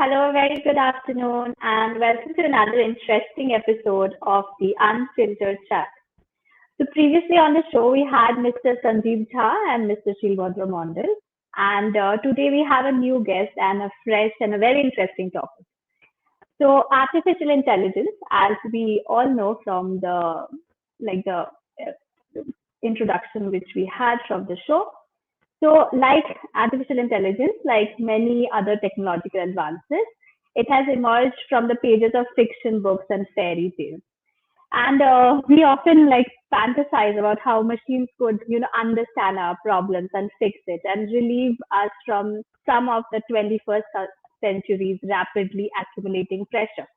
Hello, very good afternoon, and welcome to another interesting episode of the Unfiltered chat. So previously on the show, we had Mr. Sandeep Jha and Mr. Shilvandra Mondal, and today we have a new guest and a fresh and a very interesting topic. So artificial intelligence, as we all know from the introduction which we had from the show. So, like artificial intelligence, like many other technological advances, it has emerged from the pages of fiction books and fairy tales. And we often like fantasize about how machines could, understand our problems and fix it and relieve us from some of the 21st century's rapidly accumulating pressure.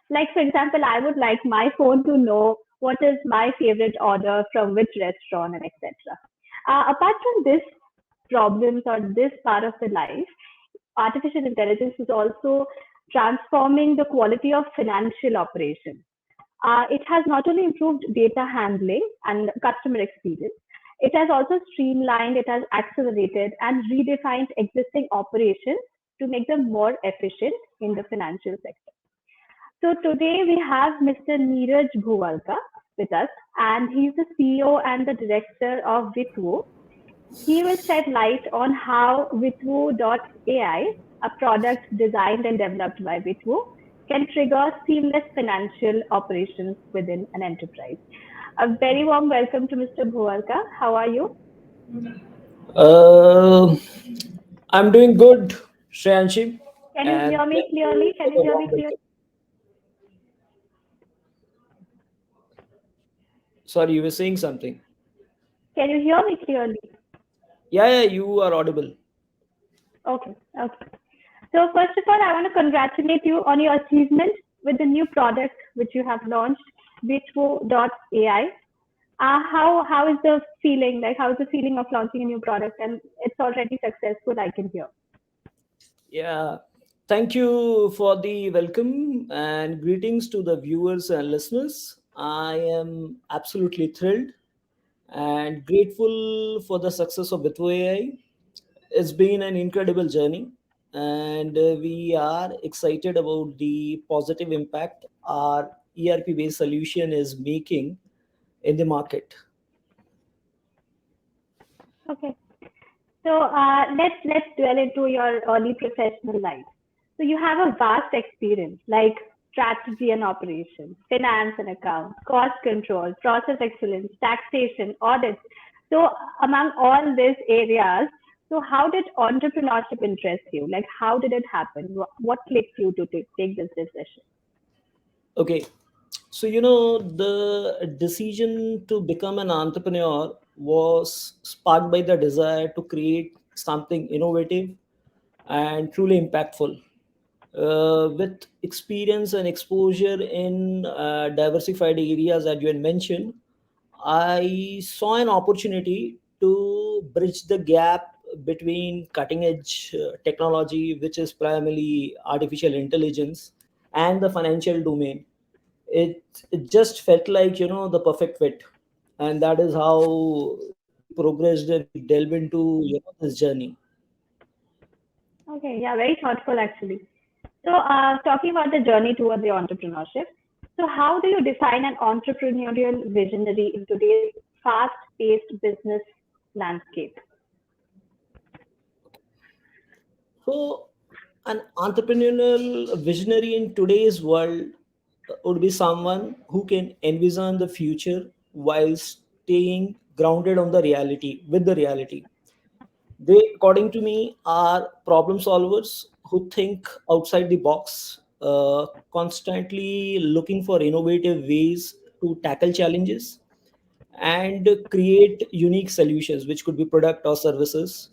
Like, for example, I would like my phone to know what is my favorite order from which restaurant and etc. Apart from this problems or this part of the life, artificial intelligence is also transforming the quality of financial operations. It has not only improved data handling and customer experience, it has also streamlined, it has accelerated and redefined existing operations to make them more efficient in the financial sector. So today we have Mr. Neeraj Bhuwalka with us, and he's the CEO and the director of ViTWO. He will shed light on how ViTWO.ai, a product designed and developed by ViTWO, can trigger seamless financial operations within an enterprise. A very warm welcome to Mr. Bhuwalka. How are you? Uh, I'm doing good, Shreyanshi, Can you and hear me thank clearly? you Can for you the hear me warm clearly? welcome. Sorry, you were saying something. Can you hear me clearly? Yeah, you are audible. Okay, okay. So first of all, I want to congratulate you on your achievement with the new product which you have launched, ViTWO.ai. How is the feeling? Like, how is the feeling of launching a new product and it's already successful? I can hear. Yeah, thank you for the welcome and greetings to the viewers and listeners. I am absolutely thrilled and grateful for the success of ViTWO.ai. It's been an incredible journey, and we are excited about the positive impact our ERP based solution is making in the market. Okay. So let's dwell into your early professional life. So you have a vast experience like strategy and operations, finance and accounts, cost control, process excellence, taxation, audits. So among all these areas, so how did entrepreneurship interest you? Like how did it happen? What clicked you to take this decision? Okay, so the decision to become an entrepreneur was sparked by the desire to create something innovative and truly impactful. With experience and exposure in diversified areas that you had mentioned, I saw an opportunity to bridge the gap between cutting edge technology, which is primarily artificial intelligence, and the financial domain. It just felt like the perfect fit, and that is how we progressed and we delve into this journey. Okay, yeah, very thoughtful actually. So, talking about the journey towards the entrepreneurship, so how do you define an entrepreneurial visionary in today's fast-paced business landscape? So, an entrepreneurial visionary in today's world would be someone who can envision the future while staying grounded on the reality with the reality. They, according to me, are problem solvers who think outside the box, constantly looking for innovative ways to tackle challenges and create unique solutions, which could be product or services.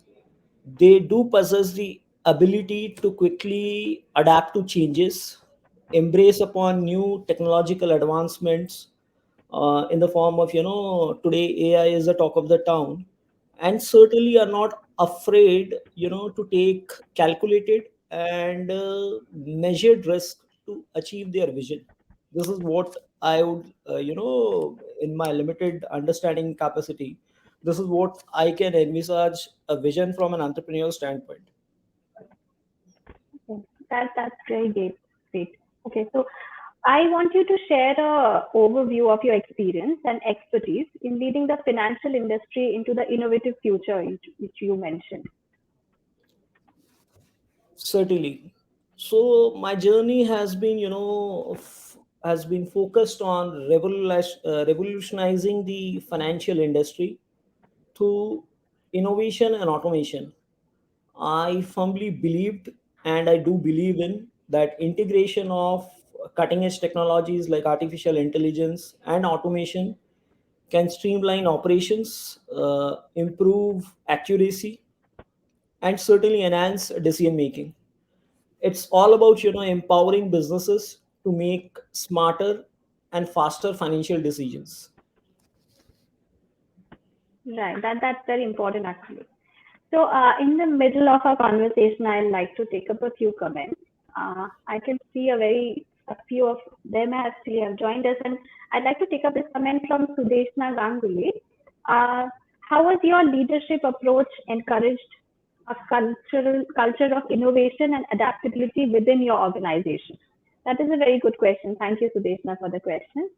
They do possess the ability to quickly adapt to changes, embrace upon new technological advancements in the form of, today AI is the talk of the town, and certainly are not afraid, to take calculated and measured risk to achieve their vision. This is what I would, in my limited understanding capacity, this is what I can envisage a vision from an entrepreneurial standpoint. That's very great. Great. Okay, so I want you to share a overview of your experience and expertise in leading the financial industry into the innovative future which you mentioned. Certainly. So my journey has been, has been focused on revolutionizing the financial industry through innovation and automation. I firmly believed, and I do believe in, that integration of cutting edge technologies like artificial intelligence and automation can streamline operations, improve accuracy, and certainly enhance decision making. It's all about empowering businesses to make smarter and faster financial decisions. Right. That's very important actually. So, in the middle of our conversation, I'd like to take up a few comments. I can see a few of them actually have joined us, and I'd like to take up this comment from Sudeshna Ganguly. Uh, how was your leadership approach encouraged a culture of innovation and adaptability within your organization? That is a very good question. Thank you, Sudeshna, for the question.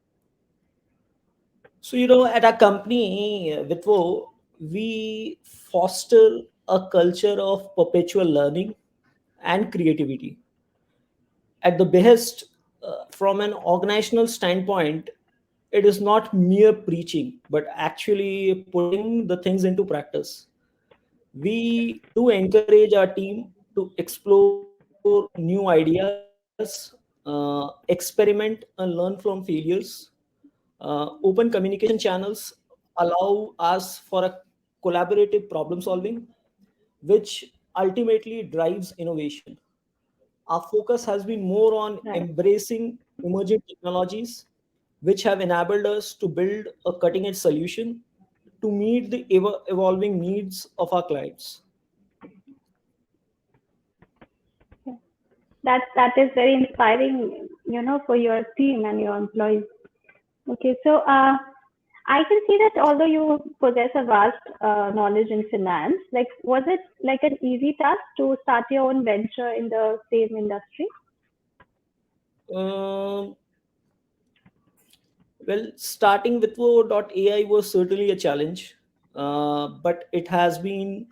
So, at our company, ViTWO, we foster a culture of perpetual learning and creativity. At the behest, from an organizational standpoint, it is not mere preaching, but actually putting the things into practice. We do encourage our team to explore new ideas, experiment and learn from failures. Open communication channels allow us for a collaborative problem solving, which ultimately drives innovation. Our focus has been more on Right. embracing emerging technologies, which have enabled us to build a cutting edge solution to meet the evolving needs of our clients. That is very inspiring, for your team and your employees. Okay, so I can see that although you possess a vast knowledge in finance, like was it like an easy task to start your own venture in the same industry? Um, well, starting with ViTWO.ai was certainly a challenge, but it has been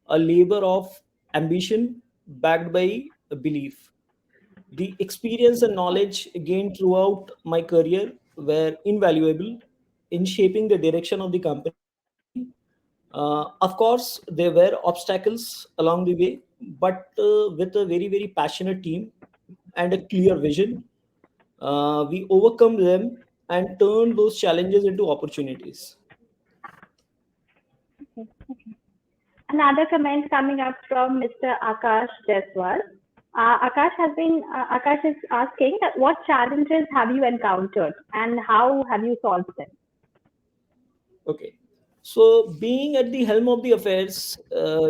a labor of ambition backed by a belief. The experience and knowledge gained throughout my career were invaluable in shaping the direction of the company. Of course, there were obstacles along the way, but with a very, very passionate team and a clear vision, we overcome them and turn those challenges into opportunities. Another comment coming up from Mr. Akash Deswal. Akash is asking that what challenges have you encountered and how have you solved them? Okay. So, being at the helm of the affairs,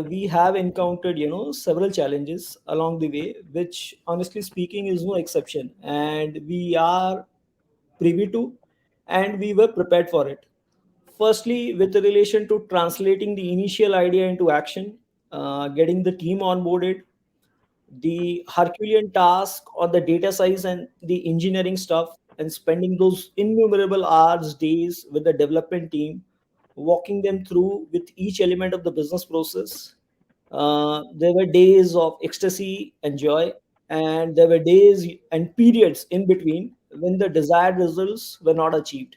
we have encountered, several challenges along the way, which, honestly speaking, is no exception, and we are privy to, and we were prepared for it. Firstly, with relation to translating the initial idea into action, getting the team onboarded, the Herculean task on the data science and the engineering stuff, and spending those innumerable hours, days with the development team, walking them through with each element of the business process. There were days of ecstasy and joy, and there were days and periods in between when the desired results were not achieved.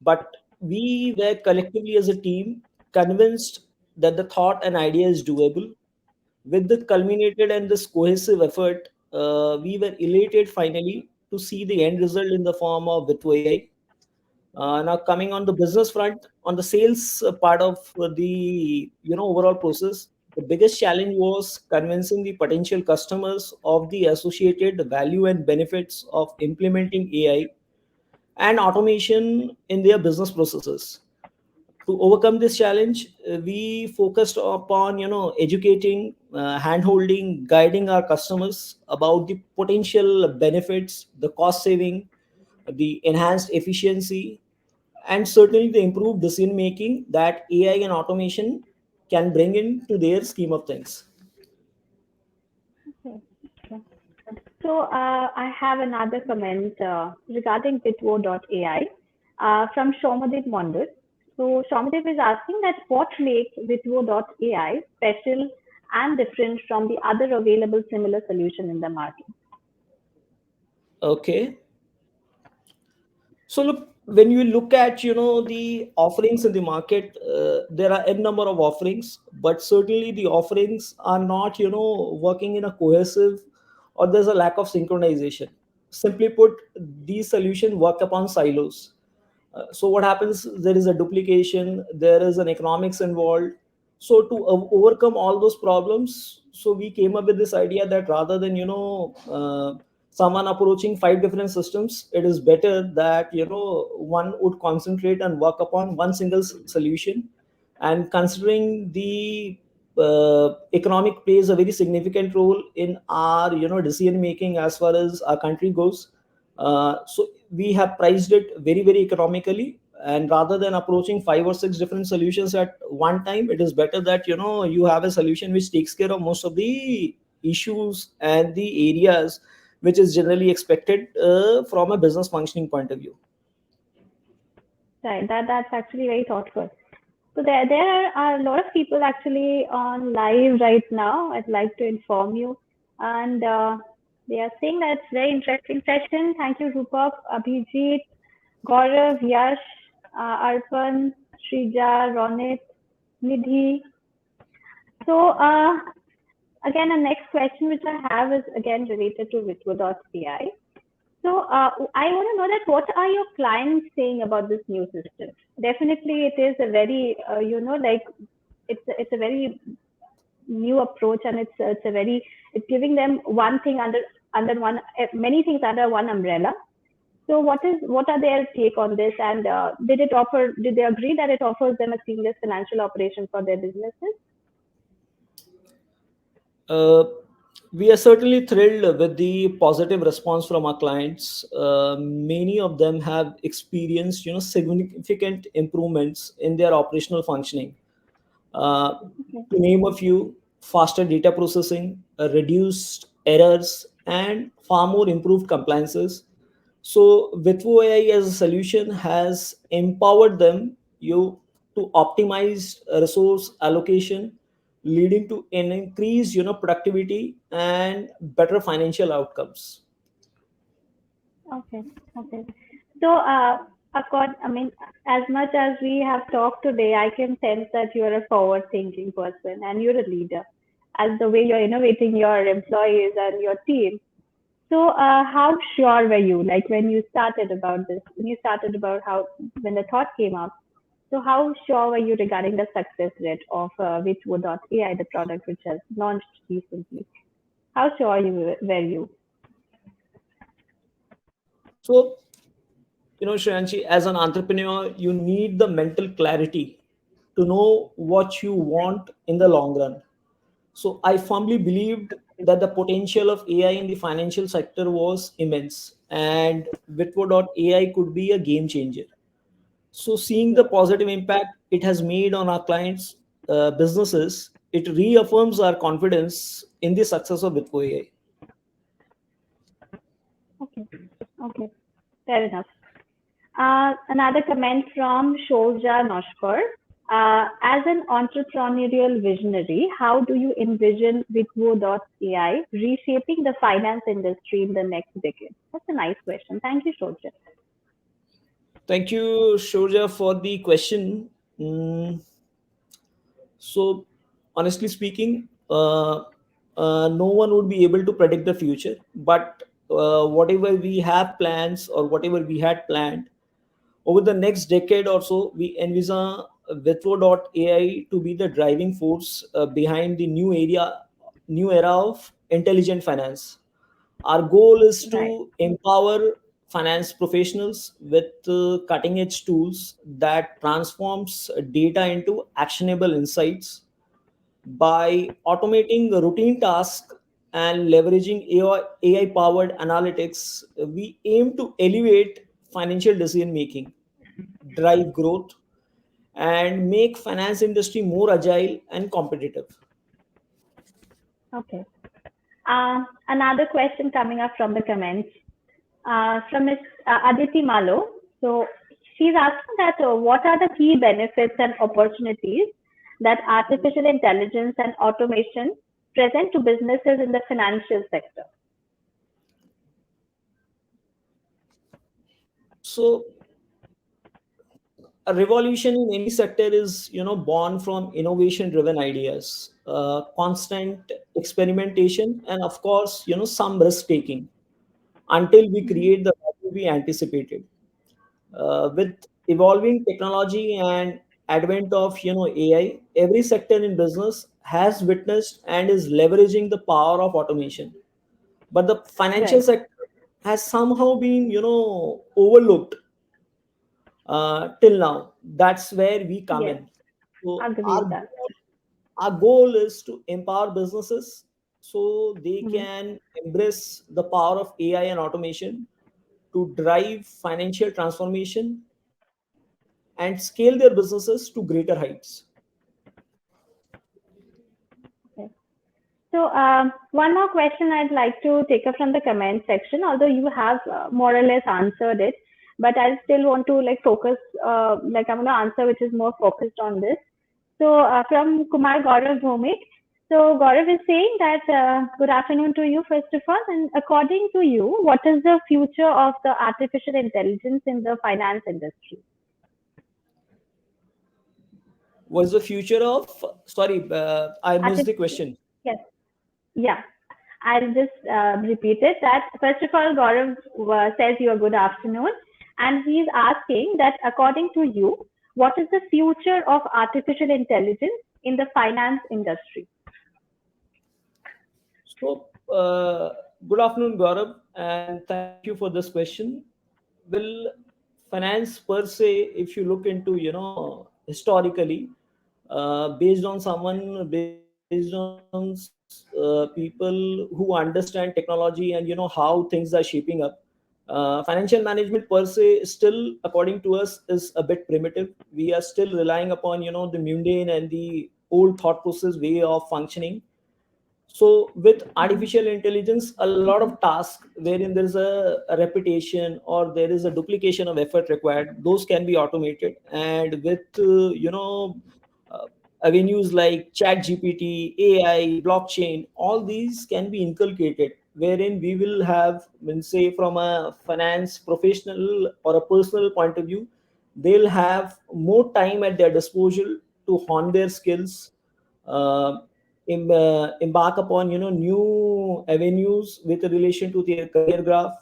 But we were collectively as a team convinced that the thought and idea is doable. With the culminated and this cohesive effort, we were elated finally to see the end result in the form of ViTWO.ai. Now coming on the business front, on the sales part of the overall process, the biggest challenge was convincing the potential customers of the associated value and benefits of implementing AI and automation in their business processes. To overcome this challenge, we focused upon educating, hand holding, guiding our customers about the potential benefits, the cost saving, the enhanced efficiency, and certainly the improved decision making that AI and automation can bring into their scheme of things. Okay. I have another comment regarding ViTWO.ai from Shomadev Mondur. So Shomadev is asking that what makes ViTWO.ai special and different from the other available similar solution in the market. Okay. So look, when you look at the offerings in the market, there are n number of offerings, but certainly the offerings are not working in a cohesive, or there's a lack of synchronization. Simply put, these solutions work upon silos. So what happens? There is a duplication. There is an economics involved. So to overcome all those problems, so we came up with this idea that rather than someone approaching five different systems, it is better that one would concentrate and work upon one single solution. And considering the economic plays a very significant role in our decision making as far as our country goes, so we have priced it very very economically, and rather than approaching five or six different solutions at one time, it is better that you have a solution which takes care of most of the issues and the areas which is generally expected from a business functioning point of view. Right, that's actually very thoughtful. So there are a lot of people actually on live right now. I'd like to inform you, and they are saying that it's very interesting session. Thank you, Rupak, Abhijit, Gaurav, Yash, Arpan, Shrija, Ronit, Nidhi. So again, the next question which I have is again related to ViTWO.ai. So I want to know that what are your clients saying about this new system? Definitely, it is a very like it's a very new approach, and it's giving them one thing under one many things under one umbrella. So what are their take on this, and did they agree that it offers them a seamless financial operation for their businesses? Uh, we are certainly thrilled with the positive response from our clients. Many of them have experienced, significant improvements in their operational functioning. Okay. To name a few: faster data processing, reduced errors, and far more improved compliances. So ViTWO AI as a solution has empowered them to optimize resource allocation, leading to an increased productivity and better financial outcomes. Okay. Okay. So, I mean, as much as we have talked today, I can sense that you are a forward-thinking person and you're a leader, as the way you're innovating your employees and your team. So, how sure were you, like when you started about this, when you started about when the thought came up? So, how sure were you regarding the success rate of ViTWO.ai, the product which has launched recently? How sure were you? So, Shreyanshi, as an entrepreneur, you need the mental clarity to know what you want in the long run. So I firmly believed that the potential of AI in the financial sector was immense, and ViTWO.ai could be a game changer. So seeing the Yes. positive impact it has made on our clients' businesses, it reaffirms our confidence in the success of ViTWO.ai. Okay. Okay. Fair enough. Another comment from Shorja Noshkar. As an entrepreneurial visionary, how do you envision ViTWO.ai reshaping the finance industry in the next decade? That's a nice question. Thank you, Shorja. Thank you, Shorja, for the question. Mm, So, honestly speaking, no one would be able to predict the future. But whatever we have plans, or whatever we had planned over the next decade or so, we envision ViTWO.ai to be the driving force behind the new era of intelligent finance. Our goal is Right. to empower finance professionals with cutting edge tools that transforms data into actionable insights. By automating the routine tasks and leveraging AI powered analytics, we aim to elevate financial decision making, drive growth, and make finance industry more agile and competitive. Okay. Another question coming up from the comments from Ms. Aditi Malo. So she's asking that what are the key benefits and opportunities that artificial intelligence and automation present to businesses in the financial sector? So a revolution in any sector is born from innovation driven ideas, constant experimentation, and of course some risk taking until we create the value we anticipated. With evolving technology and advent of AI, every sector in business has witnessed and is leveraging the power of automation. But the financial Right. sector has somehow been overlooked till now. That's where we come Yes. in. So Agree with that. our goal is to empower businesses so they Mhm. can embrace the power of AI and automation to drive financial transformation and scale their businesses to greater heights. Okay. So one more question I'd like to take up from the comment section, although you have more or less answered it, but I still want to like focus, like I'm going to answer which is more focused on this. So from Kumar Gaurav Bhomik. So Gaurav is saying that good afternoon to you first of all, and according to you, what is the future of the artificial intelligence in the finance industry? What is the future of? Sorry, I missed the Artificial, question. yes, yeah. I'll just repeat it that first of all, Gaurav says you a good afternoon, and he's asking that according to you, what is the future of artificial intelligence in the finance industry? So, good afternoon, Gaurav, and thank you for this question. Well, finance per se, if you look into historically, based on people who understand technology and how things are shaping up, financial management per se still, according to us, is a bit primitive. We are still relying upon the mundane and the old thought process way of functioning. So with Mhm. artificial intelligence, a lot of tasks wherein there is a repetition or there is a duplication of effort required, those can be automated. And with uh, avenues like chat gpt, ai, blockchain, all these can be inculcated, wherein we will have, when say from a finance professional or a personal point of view, they'll have more time at their disposal to hone their skills, uh, embark upon new avenues with relation to their career graph,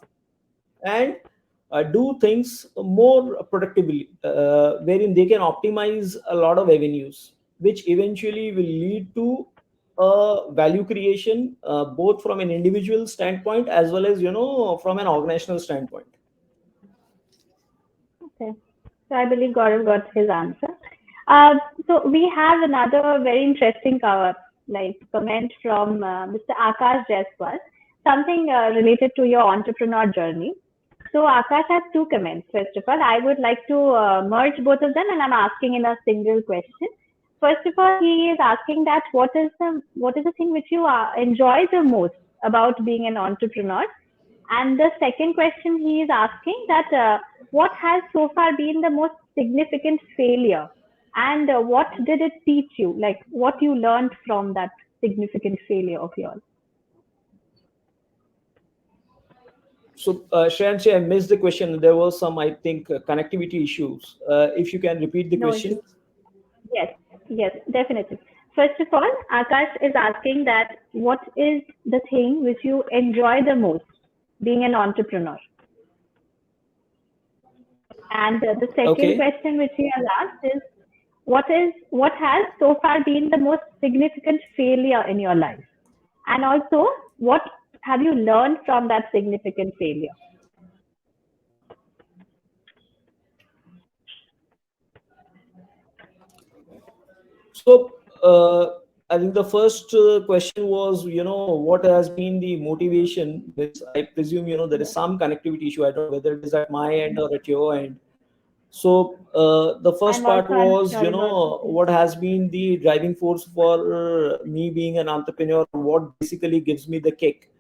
and do things more productively, wherein they can optimize a lot of avenues, which eventually will lead to value creation, both from an individual standpoint as well as from an organizational standpoint. Okay. So I believe Gaurav got his answer. So we have another very interesting like comment from Mr. Akash Jaiswal, something related to your entrepreneur journey. So Akash has two comments. First of all, I would like to merge both of them, and I'm asking in a single question. First of all, he is asking that what is the thing which you enjoy the most about being an entrepreneur, and the second question he is asking that what has so far been the most significant failure, and what did it teach you? Like what you learned from that significant failure of yours? So, Shreyanshi, I missed the question. There was some, I think, connectivity issues. If you can repeat the No question. issues. Yes, yes, definitely. First of all, Akash is asking that what is the thing which you enjoy the most being an entrepreneur? And the second Okay. question which he has asked is what has so far been the most significant failure in your life? And also, what have you learned from that significant failure? So, I think the first question was, what has been the motivation? Which I presume, there is Yes. some connectivity issue. I don't know whether it is at my end or at your end. So the first I'm part also was, unsure about the same. what has been the driving force for me being an entrepreneur, or what basically gives me the kick.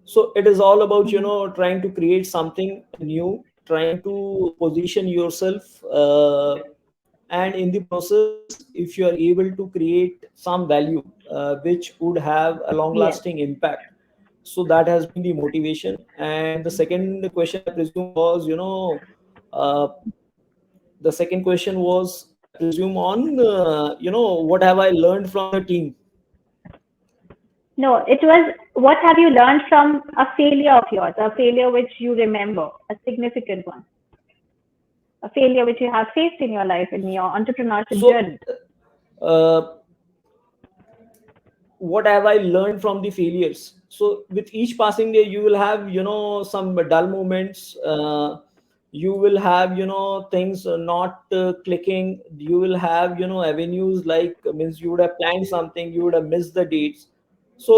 So it is all about, Mhm. trying to create something new, trying to position yourself, and in the process, if you are able to create some value which would have a long Yes. lasting impact. So that has been the motivation. And the second question, I presume, was, uh, the second question was, I presume, on what have I learned from the team. No, it was what have you learned from a failure of yours, a failure which you remember, a significant one, a failure which you have faced in your life, in your entrepreneurship So journey. uh, what have I learned from the failures? So with each passing day, you will have, some dull moments. You will have, things not clicking. You will have, avenues, like, means you would have planned something, you would have missed the dates. So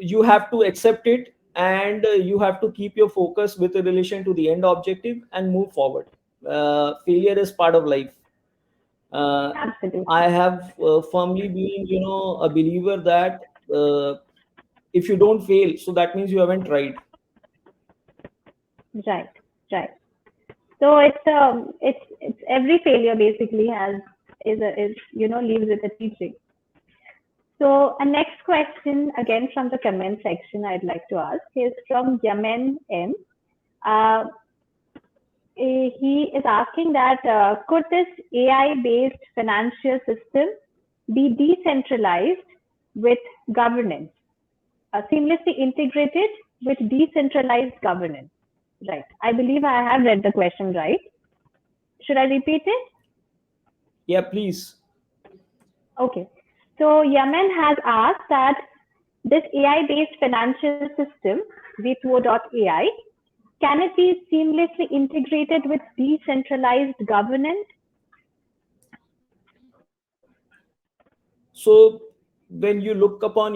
you have to accept it, and you have to keep your focus with relation to the end objective and move forward. Failure is part of life. uh, Absolutely. I have firmly been, a believer that if you don't fail, so that means you haven't tried. Right. Right. So it's every failure basically has is leaves with a teaching. So a next question again from the comment section I'd like to ask is from Yamen M. Uh, he is asking that could this AI-based financial system be decentralized with governance, seamlessly integrated with decentralized governance? Right. I believe I have read the question right. Should I repeat it? Yeah, please. Okay. So Yaman has asked that this AI-based financial system, ViTWO.ai, can it be seamlessly integrated with decentralized governance? So when you look upon,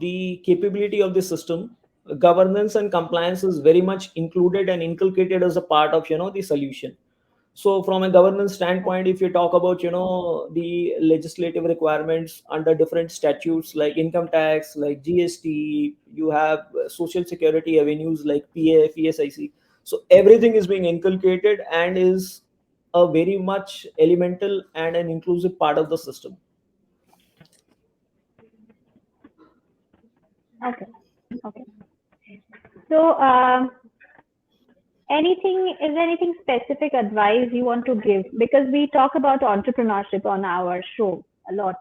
the capability of the system, governance and compliance is very much included and inculcated as a part of, the solution. So from a governance standpoint, if you talk about, the legislative requirements under different statutes, like income tax, like GST, you have social security avenues like PF, ESIC. So everything is being inculcated and is a very much elemental and an inclusive part of the system. Okay. Okay. So, is there anything specific advice you want to give? Because we talk about entrepreneurship on our show a lot.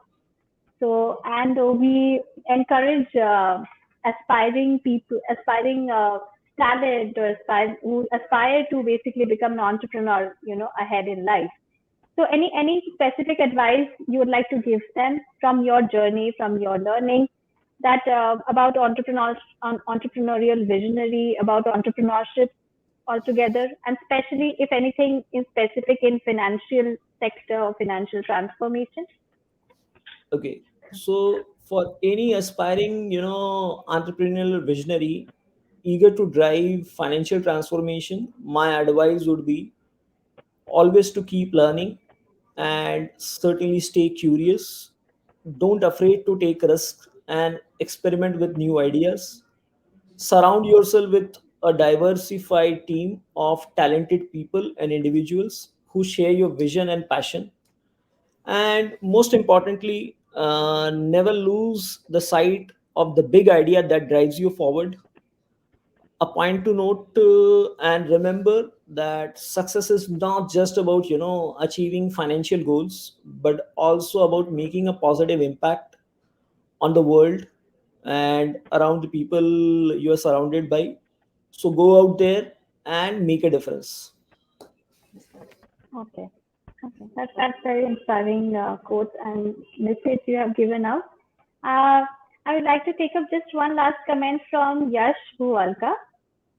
So, and we encourage aspiring people, aspiring talent, or who aspire to basically become an entrepreneur, ahead in life. So, any specific advice you would like to give them from your journey, from your learning, that about entrepreneurial visionary, about entrepreneurship altogether, and especially if anything is specific in financial sector or financial transformation? Okay. So for any aspiring, entrepreneurial visionary eager to drive financial transformation, my advice would be always to keep learning and certainly stay curious. Don't afraid to take risks and experiment with new ideas. Surround yourself with a diversified team of talented people and individuals who share your vision and passion. And most importantly, never lose the sight of the big idea that drives you forward. A point to note, and remember that success is not just about, achieving financial goals, but also about making a positive impact on the world and around the people you are surrounded by. So go out there and make a difference. Okay. Okay. That's very inspiring quote and message you have given out. Uh, I would like to take up just one last comment from Yash Bhuwalka.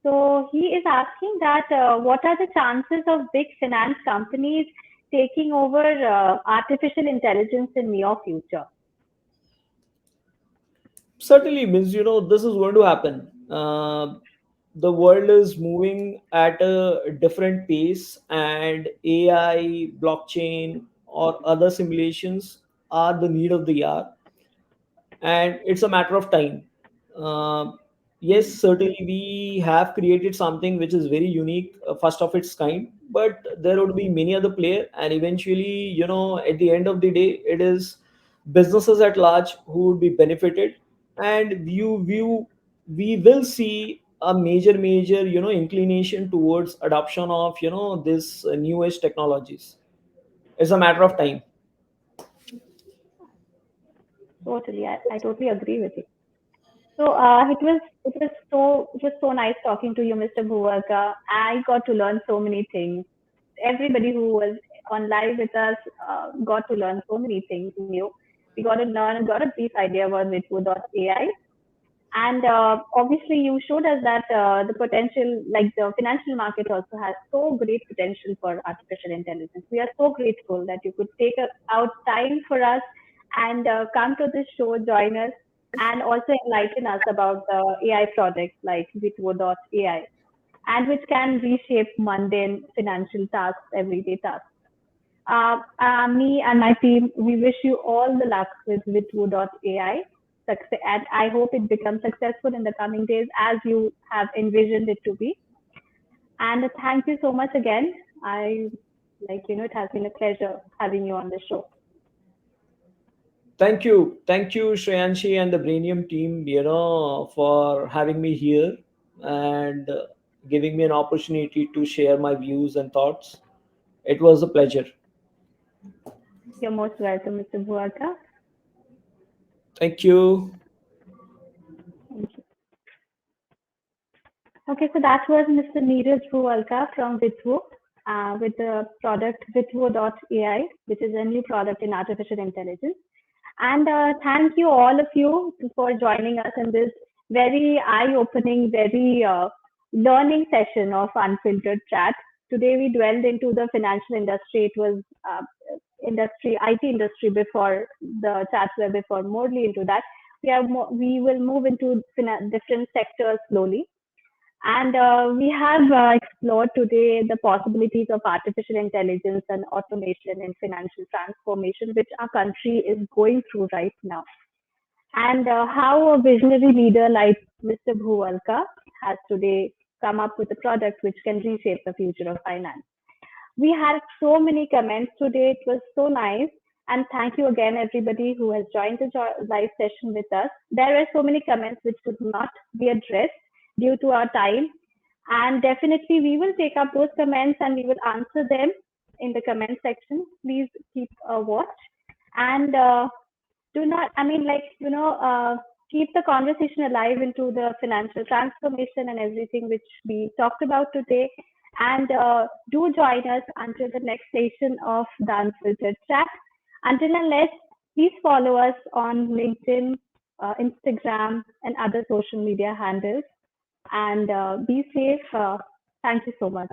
So he is asking that what are the chances of big finance companies taking over artificial intelligence in near future? Certainly, means, this is going to happen. the world is moving at a different pace, and AI, blockchain, or other simulations are the need of the hour, and it's a matter of time. Um yes, certainly we have created something which is very unique, first of its kind, but there would be many other player, and eventually, at the end of the day, it is businesses at large who would be benefited, and we will see a major inclination towards adoption of this new age technologies. It's a matter of time. Totally, I totally agree with you. So it was so nice talking to you, Mr. Bhuwalka. I got to learn so many things. Everybody who was on live with us got to learn so many things new. We got a brief idea about ViTWO.ai. And obviously, you showed us that the potential, like the financial market, also has so great potential for artificial intelligence. We are so grateful that you could take out time for us and come to this show, join us, and also enlighten us about the AI projects like ViTWO.ai, and which can reshape mundane financial tasks, everyday tasks. Me and my team, we wish you all the luck with ViTWO.ai. And I hope it becomes successful in the coming days as you have envisioned it to be. And thank you so much again. It has been a pleasure having you on the show. Thank you, Shreyanshi and the Brainium team, for having me here, and giving me an opportunity to share my views and thoughts. It was a pleasure. You're most welcome, Mr. Bhuarka. Thank you. Thank you. Okay, so that was Mr. Neeraj Bhuwalka from ViTWO with the product ViTWO.ai, which is a new product in artificial intelligence. And thank you, all of you, for joining us in this very eye-opening, very learning session of Unfiltered Chat. Today, we dwelled into the financial industry. It was IT industry before the chats were before, morely into that. We will move into different sectors slowly. And we have explored today the possibilities of artificial intelligence and automation in financial transformation, which our country is going through right now. And how a visionary leader like Mr. Bhuwalka has today come up with a product which can reshape the future of finance. We had so many comments today. It was so nice. And thank you again, everybody who has joined the live session with us. There were so many comments which could not be addressed due to our time. And definitely, we will take up those comments and we will answer them in the comment section. Please keep a watch. And do not, I mean, keep the conversation alive into the financial transformation and everything which we talked about today. And do join us until the next session of the Unfiltered Chat. Until unless, please follow us on LinkedIn, Instagram, and other social media handles. And be safe. Thank you so much.